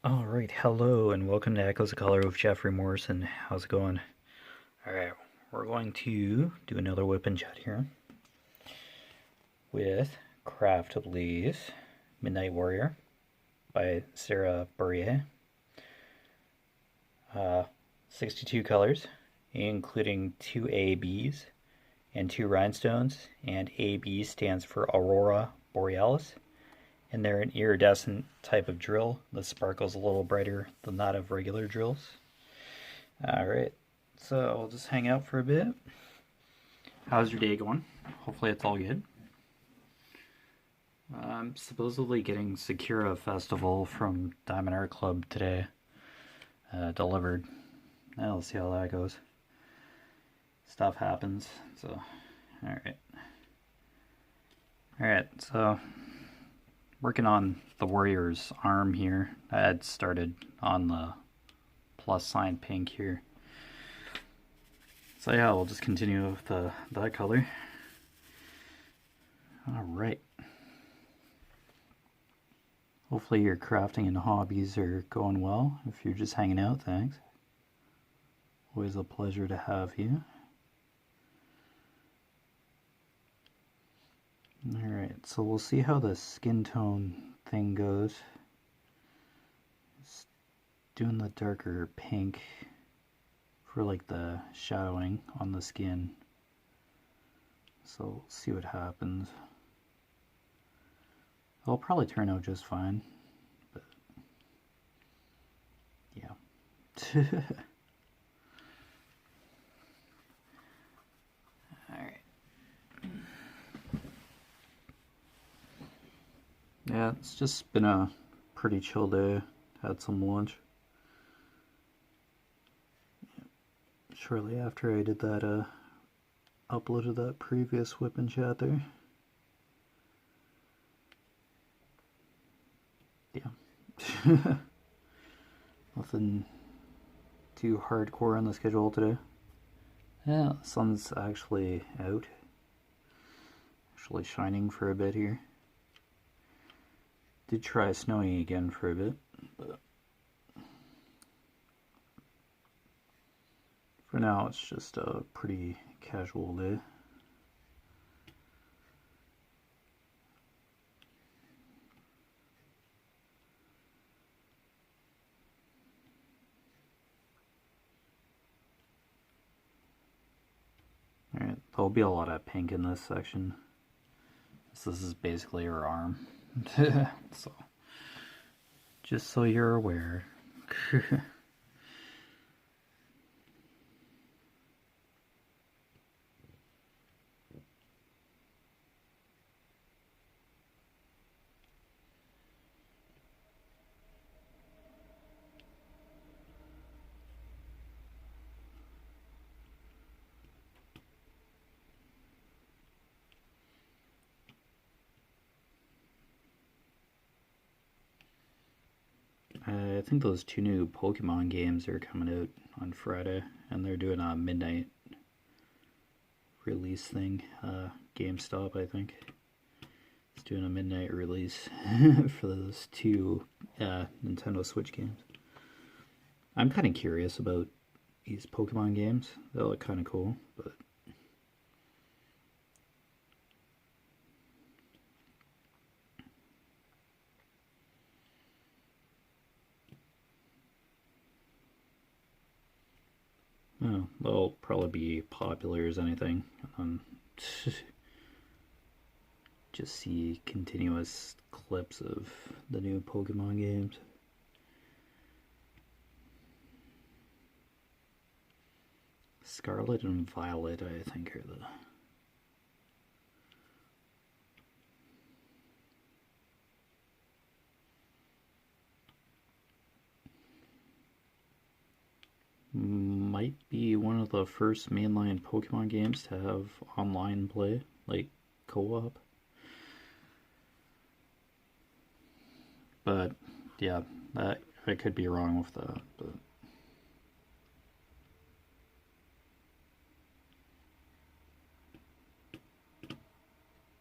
Alright, hello and welcome to Echoes of Color with Jeffery Morrison. How's it going? Alright, we're going to do another whip and chat here with Craftably's Midnight Warrior by Sarah Bourrier. 62 colors, including 2 ABs and 2 rhinestones, and AB stands for Aurora Borealis. And they're an iridescent type of drill that sparkles a little brighter than that of regular drills. Alright, so I'll just hang out for a bit. How's your day going? Hopefully it's all good. I'm supposedly getting Sakura Festival from Diamond Art Club today delivered. Now we'll see how that goes. Stuff happens, so alright. Alright, so working on the warrior's arm here. I had started on the plus sign pink here. So yeah, we'll just continue with that color. Alright. Hopefully your crafting and hobbies are going well. If you're just hanging out, thanks. Always a pleasure to have you. Alright, so we'll see how the skin tone thing goes. Just doing the darker pink for like the shadowing on the skin. So we'll see what happens. It'll probably turn out just fine, but yeah. Yeah, it's just been a pretty chill day. Had some lunch. Shortly after I did that, uploaded that previous whip and chat there. Yeah. Nothing too hardcore on the schedule today. Yeah, the sun's actually out. Actually shining for a bit here. Did try snowing again for a bit, but for now it's just a pretty casual day. Alright, there'll be a lot of pink in this section. So this is basically her arm. So, just so you're aware. I think those 2 new Pokemon games are coming out on Friday, and they're doing a midnight release thing. GameStop, I think, is doing a midnight release for those 2 Nintendo Switch games. I'm kind of curious about these Pokemon games. They look kind of cool, but oh, they'll probably be popular as anything. Just see continuous clips of the new Pokemon games. Scarlet and Violet, I think, are the... Might be one of the first mainline Pokemon games to have online play, like co-op. But yeah, that I could be wrong with that. But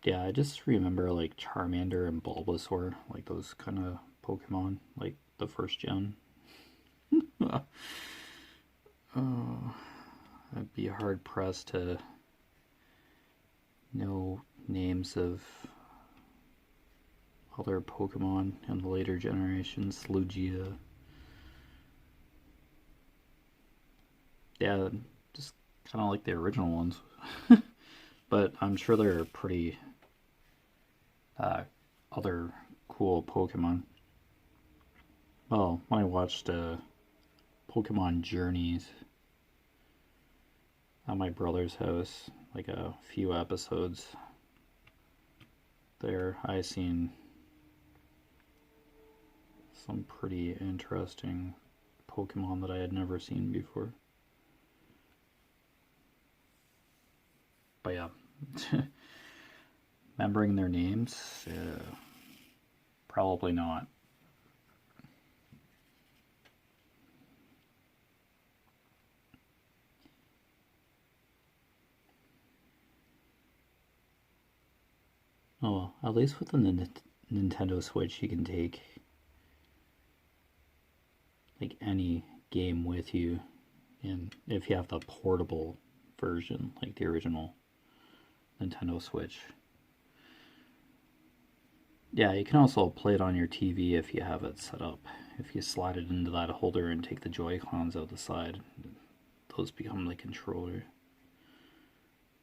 yeah, I just remember like Charmander and Bulbasaur, like those kind of Pokemon, like the first gen. Oh, I'd be hard pressed to know names of other Pokemon in the later generations. Lugia. Yeah, just kind of like the original ones. But I'm sure there are pretty other cool Pokemon. Well, when I watched Pokemon Journeys at my brother's house, like a few episodes there, I seen some pretty interesting Pokemon that I had never seen before. But yeah, remembering their names, probably not. Oh, well, at least with the Nintendo Switch, you can take like any game with you, and if you have the portable version, like the original Nintendo Switch. Yeah, you can also play it on your TV if you have it set up. If you slide it into that holder and take the Joy-Cons out the side, those become the controller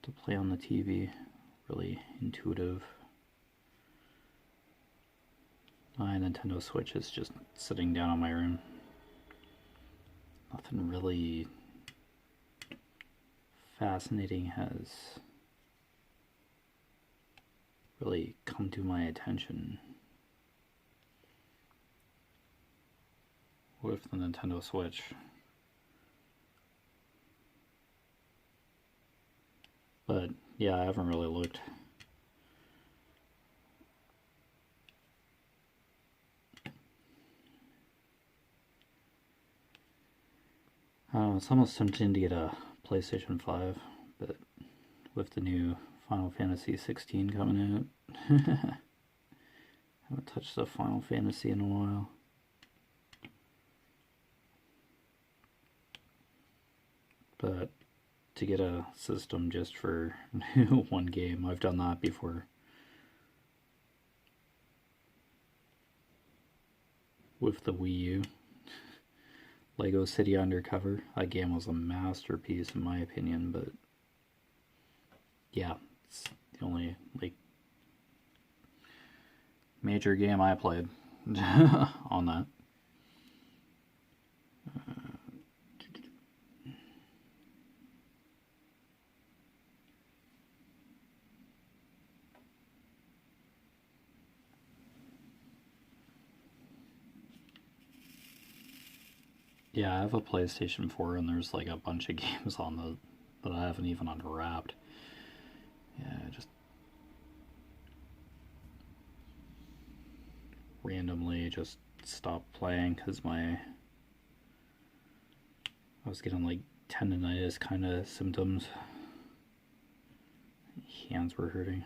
to play on the TV. Really intuitive. My Nintendo Switch is just sitting down in my room. Nothing really fascinating has really come to my attention with the Nintendo Switch. But yeah, I haven't really looked. It's almost tempting to get a PlayStation 5, but with the new Final Fantasy 16 coming out, I haven't touched a Final Fantasy in a while. But to get a system just for one game, I've done that before. With the Wii U. Lego City Undercover. That game was a masterpiece in my opinion, but yeah, it's the only like major game I played on that. Yeah, I have a PlayStation 4 and there's like a bunch of games on the that I haven't even unwrapped. Yeah, just randomly just stopped playing because I was getting like tendonitis kind of symptoms. Hands were hurting.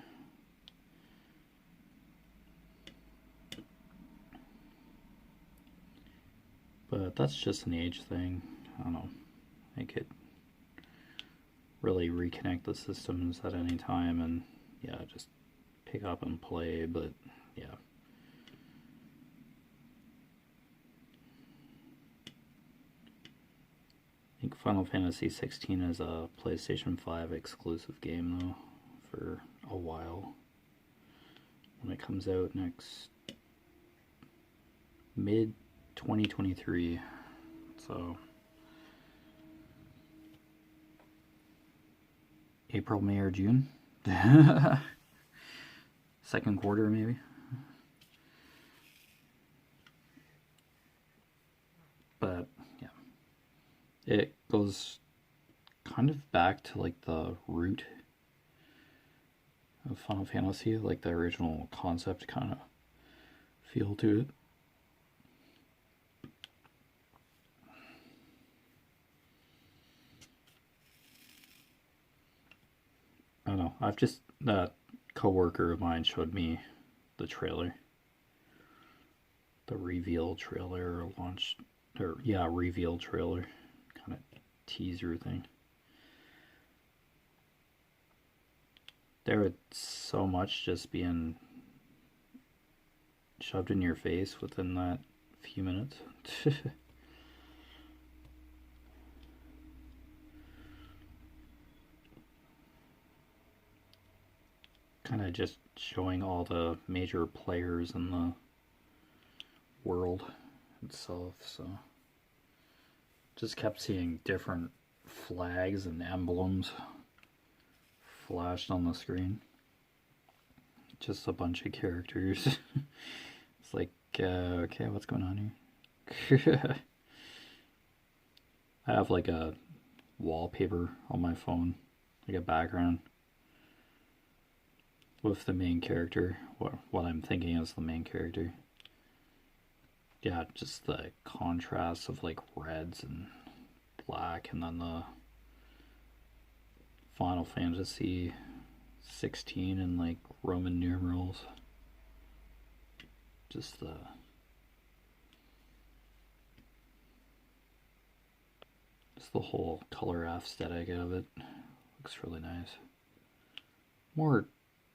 But that's just an age thing. I don't know. I could really reconnect the systems at any time and yeah, just pick up and play, but yeah. I think Final Fantasy 16 is a PlayStation 5 exclusive game though for a while. When it comes out next mid 2023, so April, May, or June. Second quarter maybe. But yeah, it goes kind of back to like the root of Final Fantasy, like the original concept kind of feel to it. I don't know. I've just that coworker of mine showed me the trailer, the reveal trailer or launch, or yeah, reveal trailer kind of teaser thing. There was so much just being shoved in your face within that few minutes. Kind of just showing all the major players in the world itself, so just kept seeing different flags and emblems flashed on the screen. Just a bunch of characters. It's like, okay, what's going on here? I have like a wallpaper on my phone, like a background with the main character, what I'm thinking is the main character. Yeah, just the contrast of like reds and black, and then the Final Fantasy 16 and like Roman numerals. Just the whole color aesthetic of it looks really nice. More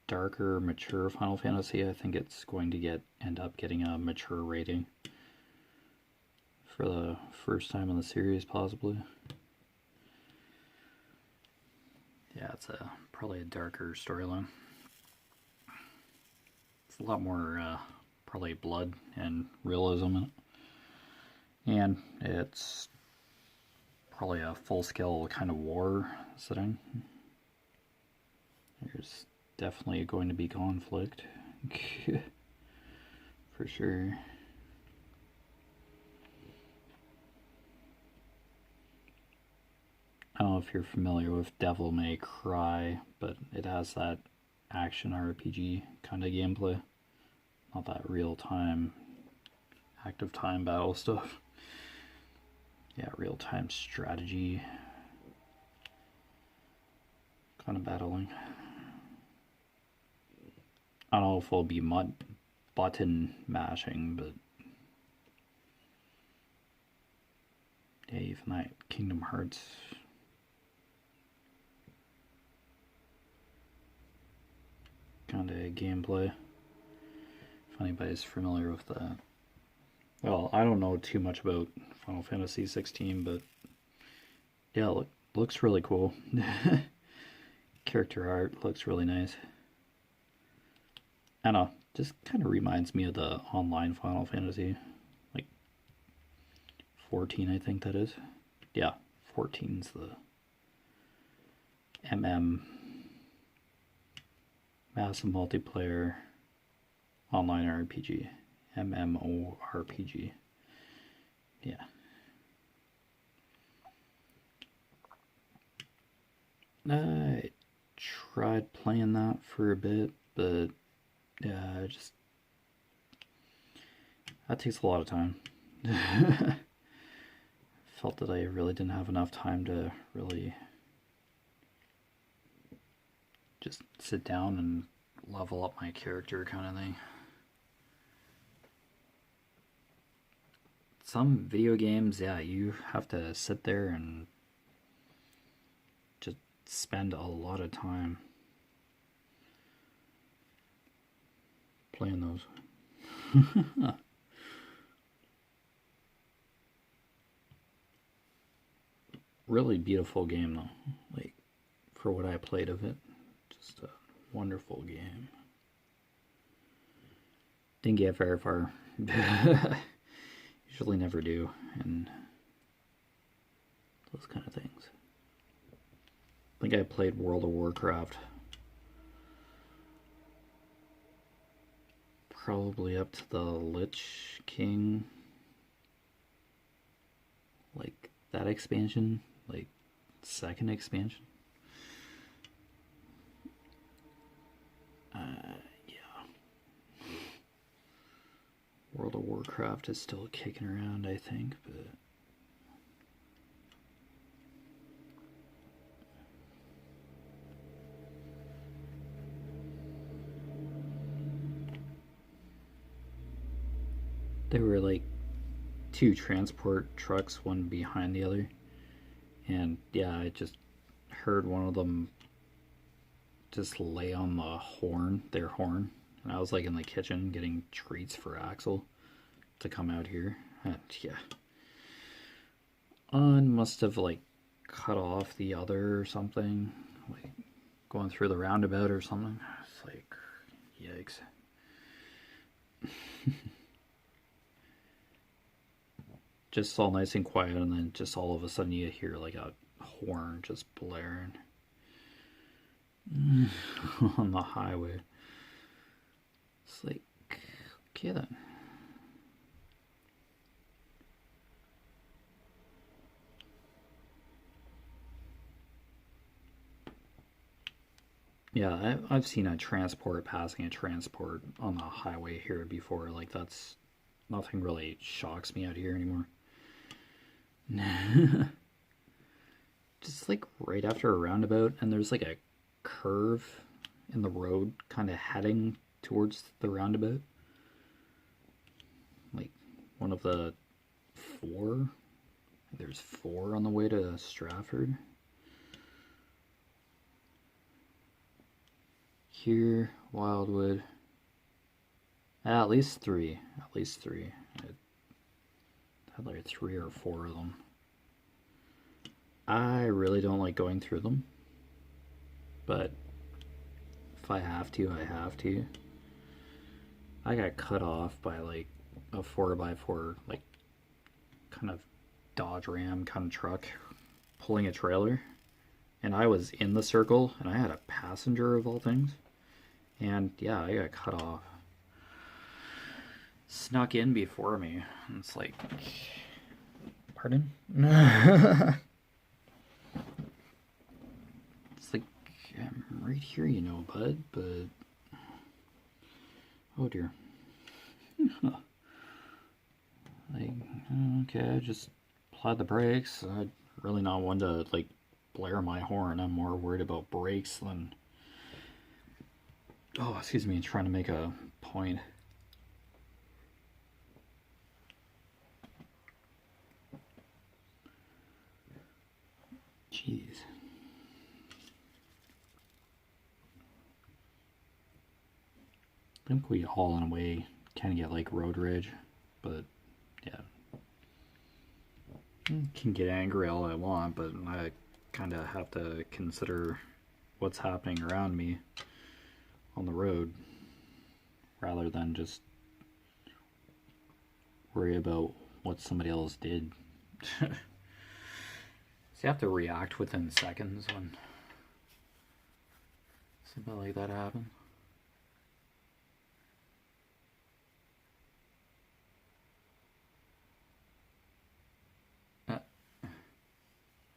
darker, mature Final Fantasy. I think it's going to end up getting a mature rating for the first time in the series, possibly. Yeah, it's probably a darker storyline. It's a lot more probably blood and realism in it. And it's probably a full-scale kind of war setting. There's definitely going to be conflict. For sure. I don't know if you're familiar with Devil May Cry, but it has that action RPG kind of gameplay. Not that real-time, active time battle stuff. Yeah, real-time strategy kind of battling. I don't know if it'll be button mashing, but yeah, even that Kingdom Hearts kind of gameplay, if anybody's familiar with that. Well, I don't know too much about Final Fantasy 16, but yeah, looks really cool. Character art looks really nice. I don't know, just kind of reminds me of the online Final Fantasy, like 14, I think that is. Yeah, 14's the massive multiplayer online RPG, MMORPG. Yeah. I tried playing that for a bit, but yeah, that takes a lot of time. Felt that I really didn't have enough time to really just sit down and level up my character kind of thing. Some video games, yeah, you have to sit there and just spend a lot of time playing those. Really beautiful game though, like for what I played of it, just a wonderful game. Didn't get very far. Usually never do, and those kind of things. I think I played World of Warcraft probably up to the Lich King, like that expansion, like second expansion. Yeah. World of Warcraft is still kicking around, I think, but There were like two transport trucks, one behind the other, and yeah, I just heard one of them just lay on the horn, their horn, and I was like in the kitchen getting treats for Axel to come out here, and yeah, one must have like cut off the other or something, like going through the roundabout or something. It's like, yikes. Just all nice and quiet, and then just all of a sudden you hear like a horn just blaring on the highway. It's like, okay then. Yeah, I've seen a transport passing a transport on the highway here before. Like, that's nothing really shocks me out here anymore. Just like right after a roundabout, and there's like a curve in the road kind of heading towards the roundabout. Like one of the four. There's four on the way to Stratford. Here, Wildwood. At least three. At least three. I had like 3 or 4 of them. I really don't like going through them, but if I have to, I have to. I got cut off by like a 4x4, like kind of Dodge Ram kind of truck pulling a trailer, and I was in the circle, and I had a passenger of all things, and yeah, I got cut off. Snuck in before me. And it's like, pardon? It's like, I'm right here, you know, bud, but oh dear. Like, okay, I just applied the brakes. I'm really not one to like blare my horn. I'm more worried about brakes than, oh, excuse me, trying to make a point. Jeez. I think we all in a way kind of get like road rage, but yeah. Can get angry all I want, but I kind of have to consider what's happening around me on the road rather than just worry about what somebody else did. So you have to react within seconds when something like that happens.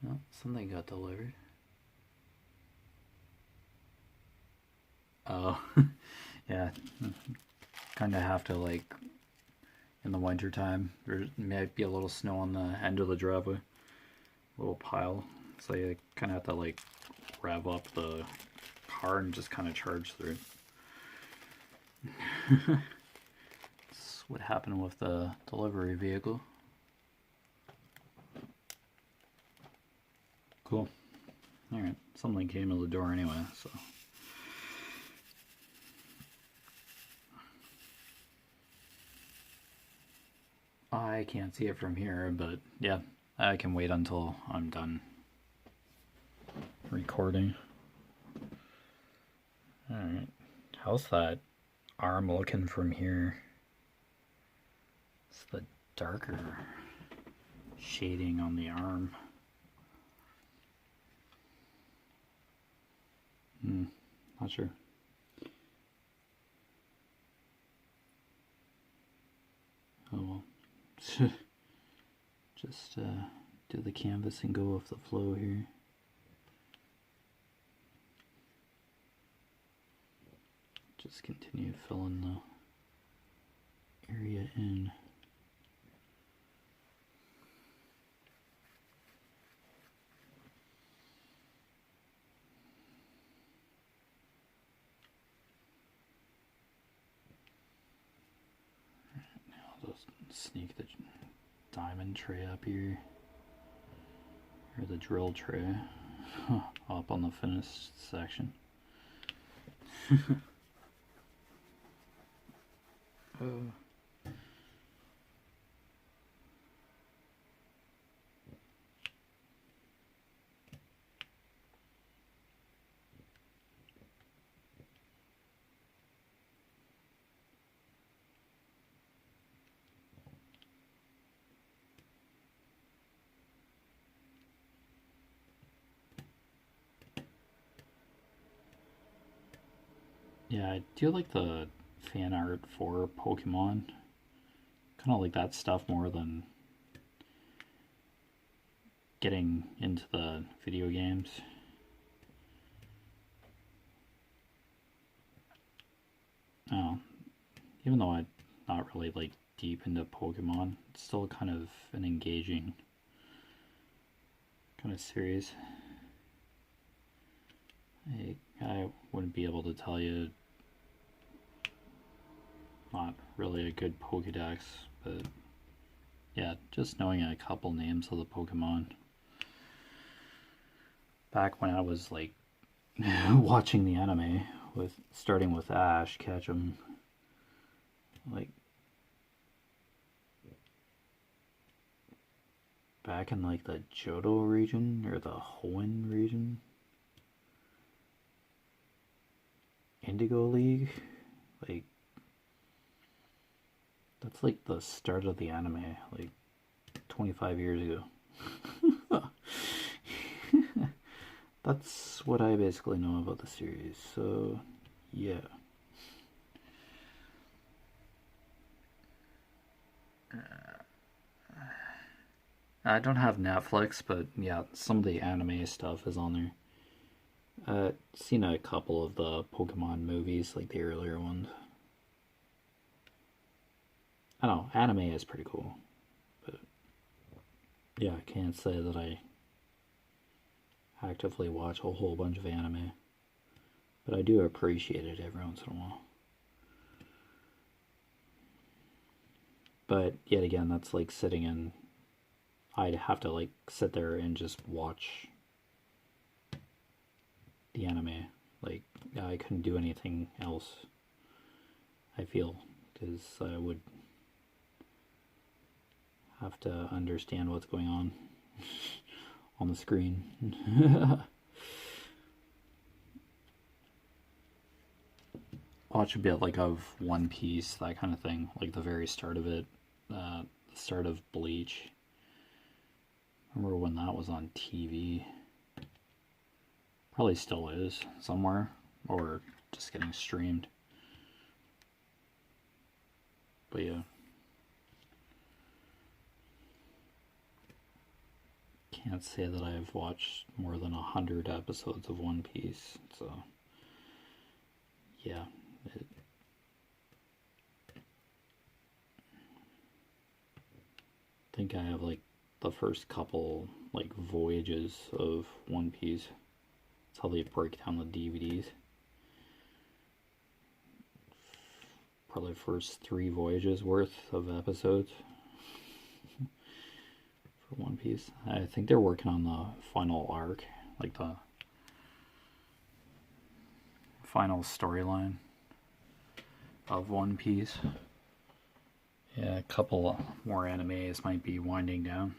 No, something got delivered. Oh, yeah. Kind of have to, like, in the winter time, there might be a little snow on the end of the driveway. A little pile. So you kind of have to, like, rev up the car and just kind of charge through. That's what happened with the delivery vehicle. Cool. Alright, something came to the door anyway, so. I can't see it from here, but yeah, I can wait until I'm done recording. Alright, how's that arm looking from here? It's the darker shading on the arm. Not sure. Oh well. Just do the canvas and go with the flow here. Just continue filling the area in. Now just sneak the diamond tray up here. Or the drill tray. Up on the finished section. Yeah, I do like the fan art for Pokemon. Kind of like that stuff more than getting into the video games. Oh, even though I'm not really like deep into Pokemon, it's still kind of an engaging kind of series. I wouldn't be able to tell you, not really a good Pokedex, but yeah, just knowing a couple names of the Pokemon. Back when I was like watching the anime, starting with Ash Ketchum, like back in like the Johto region or the Hoenn region, Indigo League, like that's like the start of the anime, like 25 years ago. That's what I basically know about the series, so yeah. I don't have Netflix, but yeah, some of the anime stuff is on there. Seen a couple of the Pokemon movies, like the earlier ones. I don't know, anime is pretty cool, but yeah, I can't say that I actively watch a whole bunch of anime, but I do appreciate it every once in a while. But yet again, that's like sitting in, I'd have to like sit there and just watch the anime. Like I couldn't do anything else, I feel, because I would have to understand what's going on on the screen. Watch a bit like of One Piece, that kind of thing, like the very start of it, the start of Bleach. Remember when that was on TV? Probably still is somewhere, or just getting streamed. But yeah. Can't say that I've watched more than 100 episodes of One Piece, so yeah. I think I have like the first couple like voyages of One Piece. That's how they break down the DVDs. Probably first 3 voyages worth of episodes for One Piece. I think they're working on the final arc, like the final storyline of One Piece. Yeah, a couple more animes might be winding down.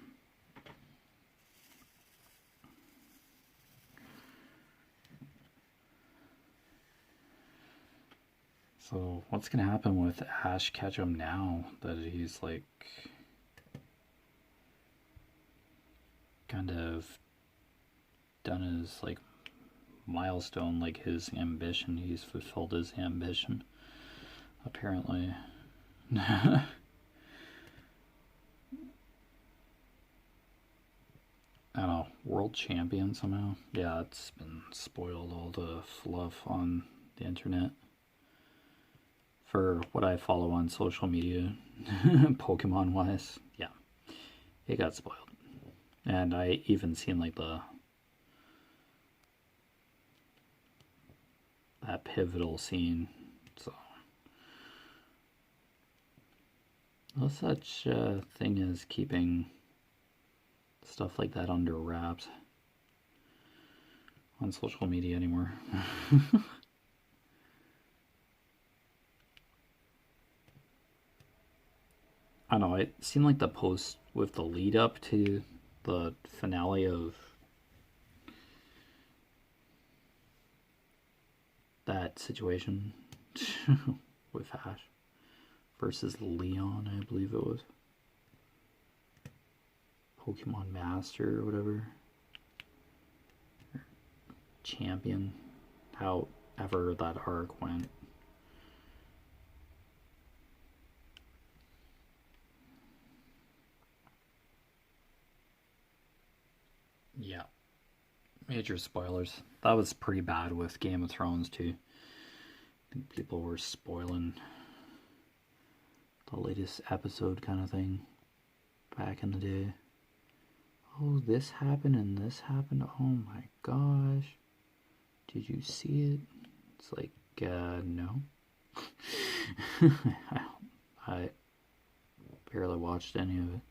So what's gonna happen with Ash Ketchum now that he's like kind of done his like milestone, like his ambition? He's fulfilled his ambition, apparently. I don't know, world champion somehow? Yeah, it's been spoiled, all the fluff on the internet. For what I follow on social media, Pokemon wise, yeah, it got spoiled. And I even seen like that pivotal scene, so No such thing as keeping stuff like that under wraps on social media anymore. I don't know, it seemed like the post with the lead up to the finale of that situation with Ash versus Leon, I believe it was. Pokemon Master or whatever. Or Champion. However that arc went. Yeah. Major spoilers. That was pretty bad with Game of Thrones too. I think people were spoiling the latest episode kind of thing back in the day. Oh, this happened and this happened. Oh my gosh. Did you see it? It's like, no. I barely watched any of it.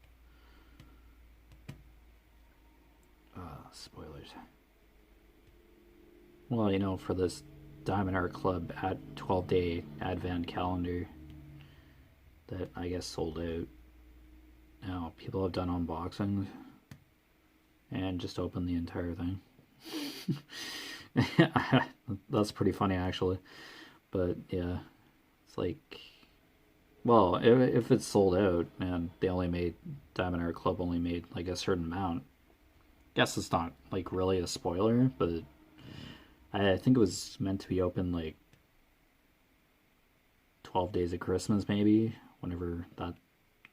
Spoilers. Well, you know, for this Diamond Art Club at 12-day advent calendar that I guess sold out. Now, people have done unboxings and just opened the entire thing. That's pretty funny, actually. But, yeah, it's like, well, if it's sold out and they only made, Diamond Art Club only made like a certain amount, I guess it's not like really a spoiler, but I think it was meant to be open like 12 days of Christmas, maybe, whenever that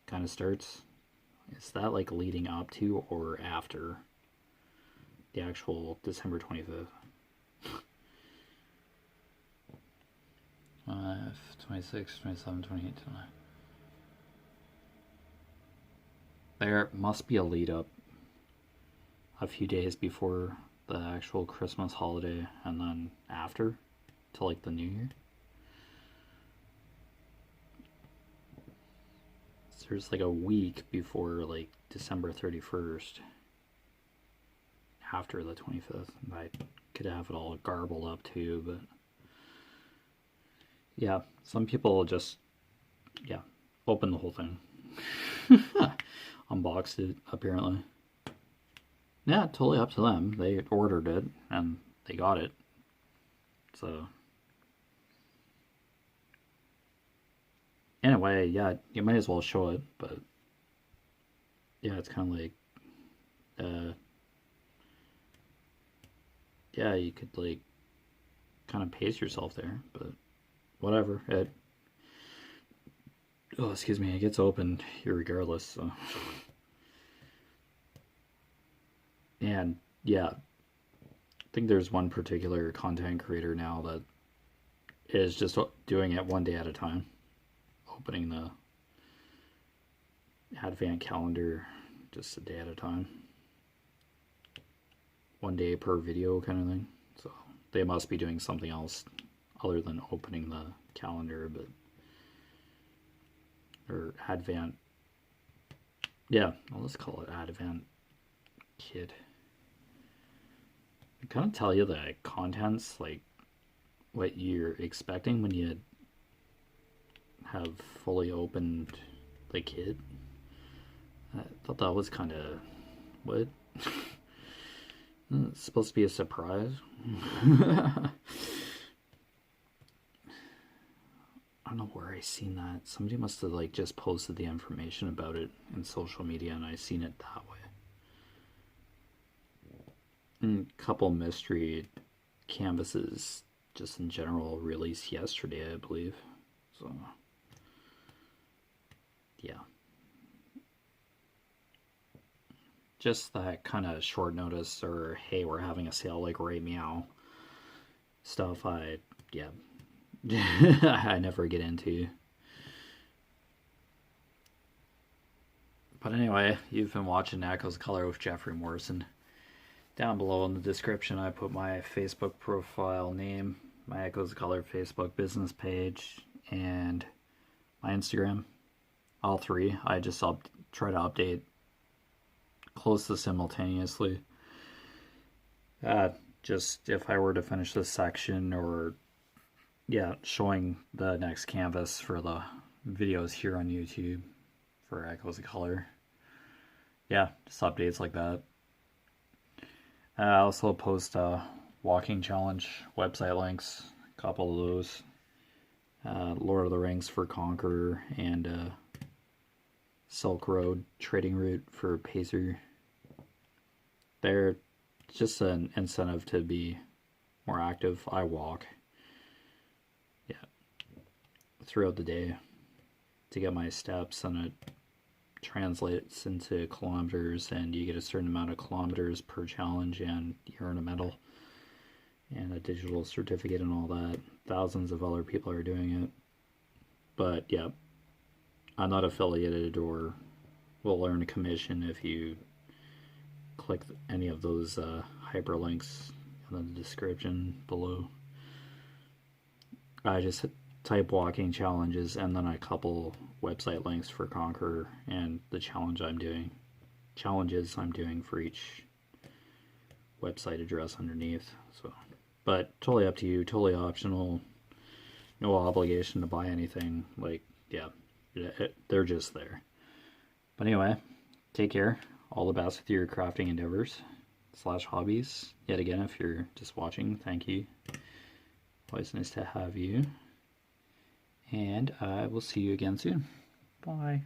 kind of starts. Is that like leading up to or after the actual December 25th? 26, 27, 28, 29. There must be a lead up a few days before the actual Christmas holiday and then after to like the New Year. So there's like a week before like December 31st after the 25th. I could have it all garbled up too, but yeah, some people just, yeah, open the whole thing. Unboxed it, apparently. Yeah, totally up to them. They ordered it and they got it. So anyway, yeah, you might as well show it, but yeah, it's kind of like, yeah, you could like kind of pace yourself there, but whatever. Oh, excuse me, it gets opened regardless. So. And yeah, I think there's one particular content creator now that is just doing it one day at a time, opening the advent calendar just a day at a time, one day per video kind of thing. So they must be doing something else other than opening the calendar, but or advent, yeah, well, let's call it advent kit. I kind of tell you the contents, like what you're expecting when you have fully opened the kit. I thought that was kind of, what? It's supposed to be a surprise. I don't know where I seen that. Somebody must have like just posted the information about it in social media and I seen it that way. And a couple mystery canvases just in general released yesterday, I believe. So yeah. Just that kind of short notice or hey, we're having a sale like right meow stuff, yeah. I never get into. But anyway, you've been watching Echoes Color with Jeffery Morrison. Down below in the description, I put my Facebook profile name, my Echoes Color Facebook business page, and my Instagram. all three. I just try to update close to simultaneously. Just if I were to finish this section, or yeah, showing the next canvas for the videos here on YouTube for Echoes of Color. Yeah, just updates like that. I also post walking challenge website links, a couple of those. Lord of the Rings for Conqueror, and Silk Road trading route for Pacer. They're just an incentive to be more active. I walk, yeah, throughout the day to get my steps, and it translates into kilometers, and you get a certain amount of kilometers per challenge, and you earn a medal and a digital certificate and all that. Thousands of other people are doing it, but yeah, I'm not affiliated or will earn a commission if you click any of those hyperlinks in the description below. I just type walking challenges and then I couple website links for Conqueror and the challenges I'm doing for each website address underneath. So, but totally up to you, totally optional, no obligation to buy anything. Like, yeah, they're just there. But anyway, take care. All the best with your crafting endeavors / hobbies. Yet again, if you're just watching, thank you. Always nice to have you. And I will see you again soon. Bye.